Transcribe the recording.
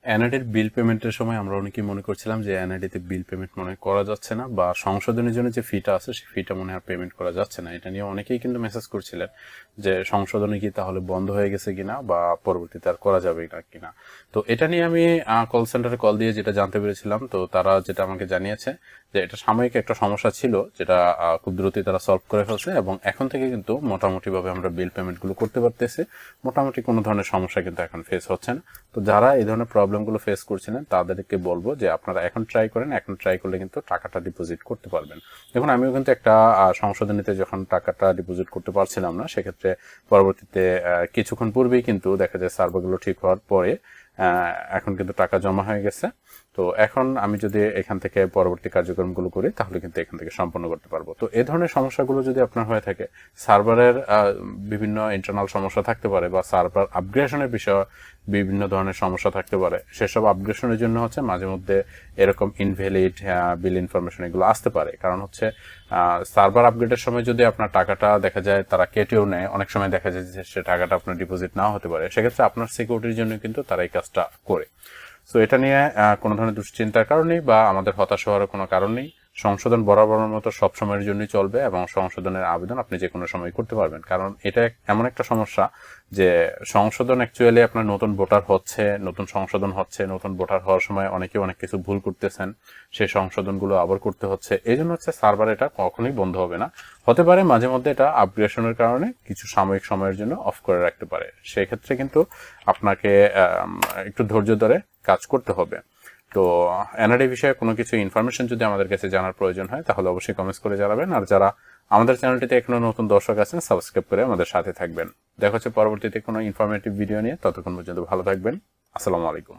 এনআইডির বিল পেমেন্টের সময় আমরা অনেকেই মনে করছিলাম যে এনআইডিতে বিল পেমেন্ট মনে হয় করা যাচ্ছে না, বা সংশোধনের জন্য যে ফিটা আছে সেই ফিটা মনে হয় পেমেন্ট করা যাচ্ছে না। এটা নিয়ে অনেকেই কিন্তু মেসেজ করছিলেন যে সংশোধনে কি তাহলে বন্ধ হয়ে গেছে কিনা, বা পরবর্তীতে আর করা যাবে না কিনা। তো এটা নিয়ে আমি কল সেন্টারে কল দিয়ে যেটা জানতে পেরেছিলাম, তো তারা যেটা আমাকে জানিয়েছে যে এটা সাময়িক একটা সমস্যা ছিল, যেটা খুব দ্রুতই তারা সলভ করে ফেলছে, এবং এখন থেকে কিন্তু মোটামুটিভাবে আমরা বিল পেমেন্টগুলো করতে পারতেছি। মোটামুটি কোনো ধরনের সমস্যা কিন্তু এখন ফেস হচ্ছে না। তো যারা এই ধরনের প্রবলেমগুলো ফেস করছিলেন তাদেরকে বলবো যে আপনারা এখন ট্রাই করেন, এখন ট্রাই করলে কিন্তু টাকাটা ডিপোজিট করতে পারবেন। দেখুন, আমিও কিন্তু একটা সংশোধনীতে যখন টাকাটা ডিপোজিট করতে পারছিলাম না, সেক্ষেত্রে পরবর্তীতে কিছুক্ষণ পূর্বেই কিন্তু দেখা যায় সার্ভারগুলো ঠিক হওয়ার পরে এখন কিন্তু টাকা জমা হয়ে গেছে। তো এখন আমি যদি এখান থেকে পরবর্তী কার্যক্রমগুলো করি তাহলে কিন্তু এখান থেকে সম্পন্ন করতে পারবো। তো এই ধরনের সমস্যাগুলো যদি আপনার হয়ে থাকে, সার্ভারের বিভিন্ন ইন্টারনাল সমস্যা থাকতে পারে, বা সার্ভার আপগ্রেডেশনের বিষয়ে বিভিন্ন ধরনের সমস্যা থাকতে পারে, সেসব আপগ্রেডেশনের জন্য হচ্ছে মাঝে মধ্যে এরকম ইনভ্যালিড বিল ইনফরমেশন এগুলো আসতে পারে। কারণ হচ্ছে সার্ভার আপগ্রেডের সময় যদি আপনার টাকাটা দেখা যায় তারা কেটেও নেয়, অনেক সময় দেখা যায় যে সে টাকাটা আপনার ডিপোজিট নাও হতে পারে, সেক্ষেত্রে আপনার সিকিউরিটির জন্য কিন্তু তারা এই কাজটা করে। সো এটা নিয়ে কোনো ধরনের দুশ্চিন্তার কারণ নেই, বা আমাদের হতাশ হওয়ার কোনো কারণ নেই। সংশোধন বরাবরের মতো সব সময়ের জন্যই চলবে, এবং সংশোধনের আবেদন আপনি যে কোনো সময় করতে পারবেন। কারণ এটা এমন একটা সমস্যা যে সংশোধন অ্যাকচুয়ালি আপনার নতুন ভোটার হচ্ছে, নতুন সংশোধন হচ্ছে, নতুন ভোটার হওয়ার সময় অনেকে অনেক কিছু ভুল করতেছেন, সেই সংশোধনগুলো আবার করতে হচ্ছে। এই জন্য হচ্ছে সার্ভার এটা কখনোই বন্ধ হবে না। হতে পারে মাঝে মধ্যে এটা আপগ্রেডেশনের কারণে কিছু সাময়িক সময়ের জন্য অফ করে রাখতে পারে, সেই ক্ষেত্রে কিন্তু আপনাকে একটু ধৈর্য ধরে কাজ করতে হবে। তো এনআরডি বিষয়ে কোনো কিছু ইনফরমেশন যদি আমাদের কাছে জানার প্রয়োজন হয় তাহলে অবশ্যই কমেন্টস করে জানাবেন। আর যারা আমাদের চ্যানেলটিতে এখনো নতুন দর্শক আছেন, সাবস্ক্রাইব করে আমাদের সাথে থাকবেন। দেখা হচ্ছে পরবর্তীতে কোনো ইনফরমেটিভ ভিডিও নিয়ে। ততক্ষণ পর্যন্ত ভালো থাকবেন। আসসালামু আলাইকুম।